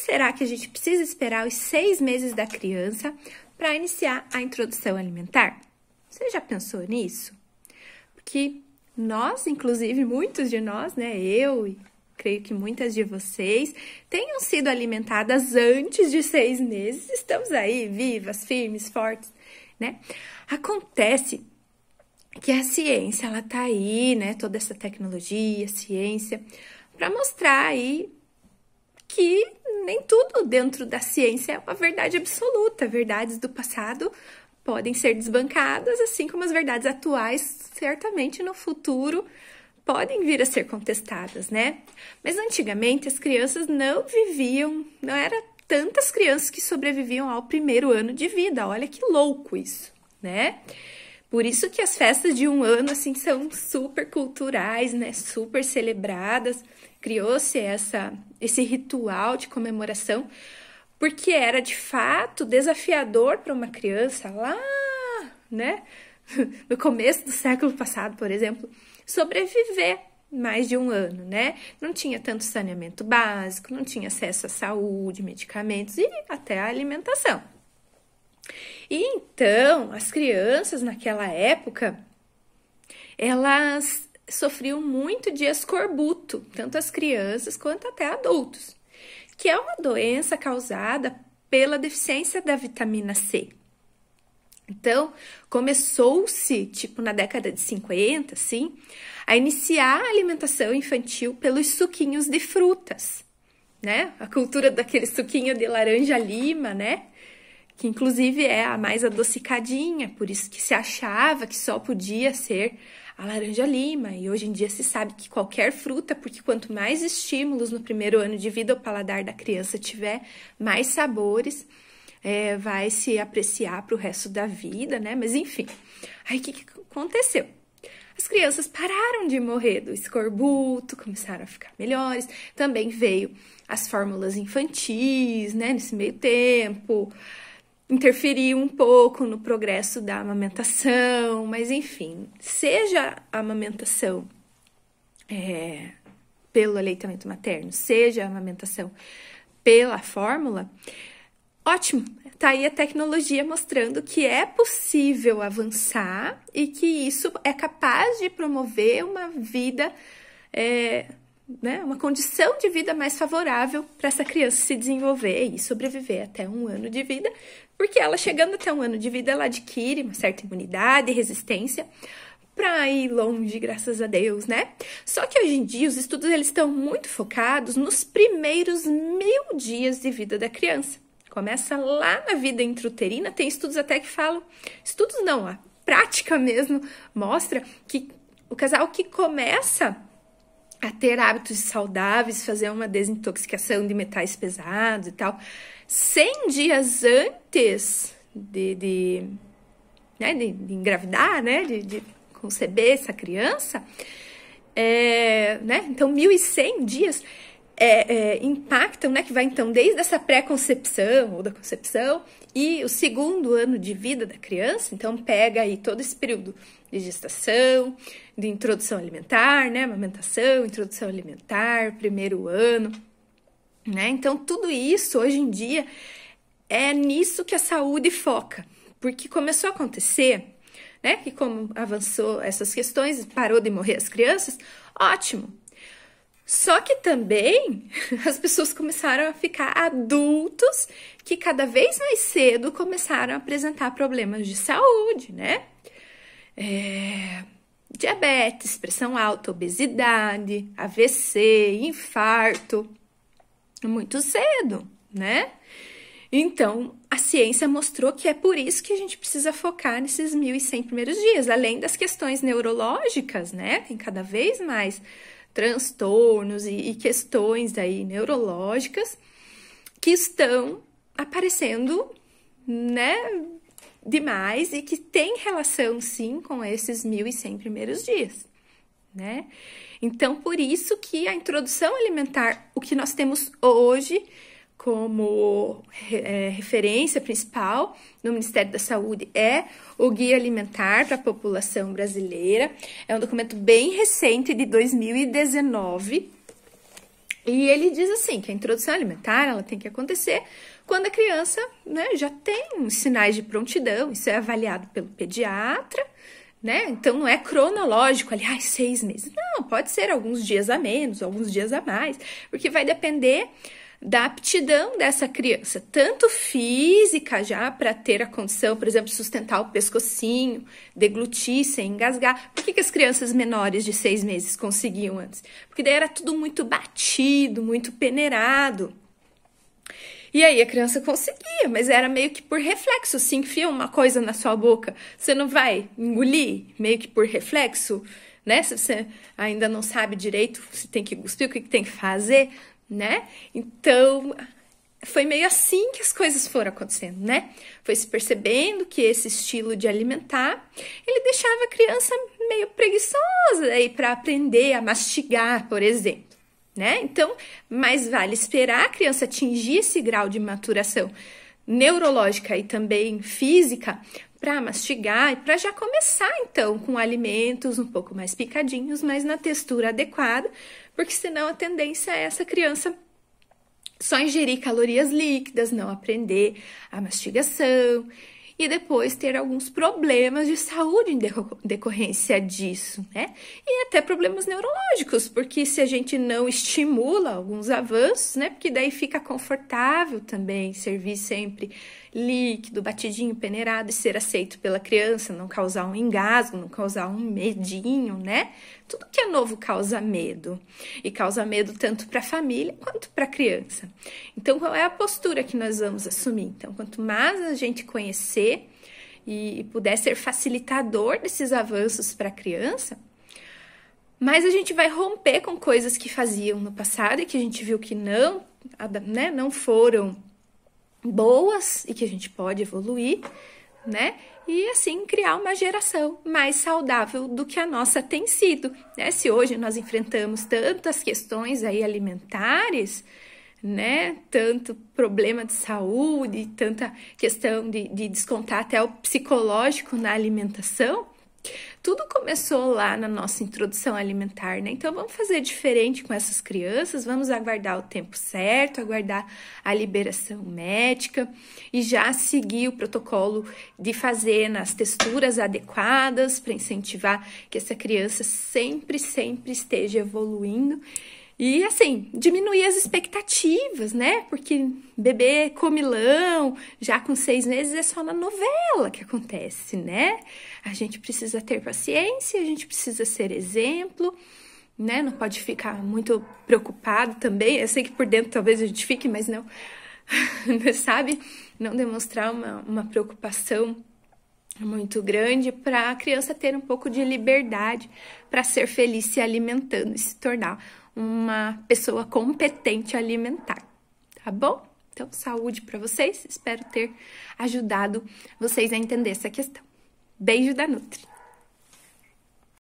será que a gente precisa esperar os 6 meses da criança para iniciar a introdução alimentar? Você já pensou nisso? Porque nós, inclusive muitos de nós, né, eu e creio que muitas de vocês, tenham sido alimentadas antes de 6 meses, estamos aí vivas, firmes, fortes, né? Acontece que a ciência, ela tá aí, né, toda essa tecnologia, ciência, para mostrar aí que nem tudo dentro da ciência é uma verdade absoluta. Verdades do passado podem ser desbancadas, assim como as verdades atuais, certamente no futuro, podem vir a ser contestadas, né? Mas antigamente as crianças não viviam, não eram tantas crianças que sobreviviam ao primeiro ano de vida. Olha que louco isso, né? Por isso que as festas de 1 ano, assim, são super culturais, né? Super celebradas. Criou-se esse ritual de comemoração, porque era, de fato, desafiador para uma criança lá, né? No começo do século passado, por exemplo, sobreviver mais de 1 ano, né? Não tinha tanto saneamento básico, não tinha acesso à saúde, medicamentos e até à alimentação. E então, as crianças naquela época, elas sofriam muito de escorbuto, tanto as crianças quanto até adultos, que é uma doença causada pela deficiência da vitamina C. Então, começou-se, tipo, na década de 50, assim, a iniciar a alimentação infantil pelos suquinhos de frutas, né? A cultura daquele suquinho de laranja-lima, né? Que inclusive é a mais adocicadinha, por isso que se achava que só podia ser a laranja-lima. E hoje em dia se sabe que qualquer fruta, porque quanto mais estímulos no primeiro ano de vida o paladar da criança tiver, mais sabores vai se apreciar para o resto da vida, né? Mas enfim, aí o que aconteceu? As crianças pararam de morrer do escorbuto, começaram a ficar melhores. Também veio as fórmulas infantis, né? Nesse meio tempo, interferiu um pouco no progresso da amamentação, mas enfim, seja a amamentação pelo aleitamento materno, seja a amamentação pela fórmula, ótimo, tá aí a tecnologia mostrando que é possível avançar e que isso é capaz de promover uma vida, né, uma condição de vida mais favorável para essa criança se desenvolver e sobreviver até 1 ano de vida, porque ela chegando até 1 ano de vida, ela adquire uma certa imunidade e resistência para ir longe, graças a Deus, né? Só que hoje em dia os estudos eles estão muito focados nos primeiros 1000 dias de vida da criança. Começa lá na vida intrauterina, tem estudos até que falam, estudos não, a prática mesmo mostra que o casal que começa a ter hábitos saudáveis, fazer uma desintoxicação de metais pesados e tal, 100 dias antes de engravidar, né, de conceber essa criança, né, então 1.100 dias impactam, né, que vai então desde essa pré-concepção ou da concepção e o 2º ano de vida da criança, então pega aí todo esse período de gestação, de introdução alimentar, né, amamentação, introdução alimentar, 1º ano, né, então tudo isso hoje em dia é nisso que a saúde foca, porque começou a acontecer, né, que como avançou essas questões, parou de morrer as crianças, ótimo. Só que também as pessoas começaram a ficar adultos que cada vez mais cedo começaram a apresentar problemas de saúde, né? Diabetes, pressão alta, obesidade, AVC, infarto, muito cedo, né? Então, a ciência mostrou que é por isso que a gente precisa focar nesses 1.100 primeiros dias, além das questões neurológicas, né? Tem cada vez mais transtornos e questões aí neurológicas que estão aparecendo, né, demais e que tem relação, sim, com esses 1.100 primeiros dias, né? Então, por isso que a introdução alimentar, o que nós temos hoje como referência principal no Ministério da Saúde é o Guia Alimentar para a População Brasileira. É um documento bem recente, de 2019, E ele diz assim, que a introdução alimentar, ela tem que acontecer quando a criança, né, já tem sinais de prontidão, isso é avaliado pelo pediatra, né? Então, não é cronológico, aliás, 6 meses. Não, pode ser alguns dias a menos, alguns dias a mais, porque vai depender da aptidão dessa criança, tanto física já para ter a condição, por exemplo, sustentar o pescocinho, deglutir sem engasgar. Por que as crianças menores de 6 meses conseguiam antes? Porque daí era tudo muito batido, muito peneirado. E aí a criança conseguia, mas era meio que por reflexo. Se enfia uma coisa na sua boca, você não vai engolir meio que por reflexo, né? Se você ainda não sabe direito se tem que cuspir, o que tem que fazer, né? Então, foi meio assim que as coisas foram acontecendo, né? Foi se percebendo que esse estilo de alimentar, ele deixava a criança meio preguiçosa aí para aprender a mastigar, por exemplo, né? Então, mais vale esperar a criança atingir esse grau de maturação neurológica e também física para mastigar e para já começar, então, com alimentos um pouco mais picadinhos, mas na textura adequada, porque senão a tendência é essa criança só ingerir calorias líquidas, não aprender a mastigação e depois ter alguns problemas de saúde em decorrência disso, né? E até problemas neurológicos, porque se a gente não estimula alguns avanços, né? Porque daí fica confortável também servir sempre líquido, batidinho, peneirado e ser aceito pela criança, não causar um engasgo, não causar um medinho, né? Tudo que é novo causa medo. E causa medo tanto para a família quanto para a criança. Então, qual é a postura que nós vamos assumir? Então, quanto mais a gente conhecer e puder ser facilitador desses avanços para a criança, mais a gente vai romper com coisas que faziam no passado e que a gente viu que não, né, não foram boas e que a gente pode evoluir, né? E assim criar uma geração mais saudável do que a nossa tem sido, né? Se hoje nós enfrentamos tantas questões aí alimentares, né? Tanto problema de saúde, tanta questão de descontar até o psicológico na alimentação, tudo começou lá na nossa introdução alimentar, né? Então, vamos fazer diferente com essas crianças, vamos aguardar o tempo certo, aguardar a liberação médica e já seguir o protocolo de fazer nas texturas adequadas para incentivar que essa criança sempre esteja evoluindo. E, assim, diminuir as expectativas, né? Porque bebê comilão, já com 6 meses, é só na novela que acontece, né? A gente precisa ter paciência, a gente precisa ser exemplo, né? Não pode ficar muito preocupado também. Eu sei que por dentro talvez a gente fique, mas não, sabe? Não demonstrar uma preocupação muito grande para a criança ter um pouco de liberdade para ser feliz se alimentando e se tornar uma pessoa competente alimentar, tá bom? Então, saúde para vocês, espero ter ajudado vocês a entender essa questão. Beijo da Nutri!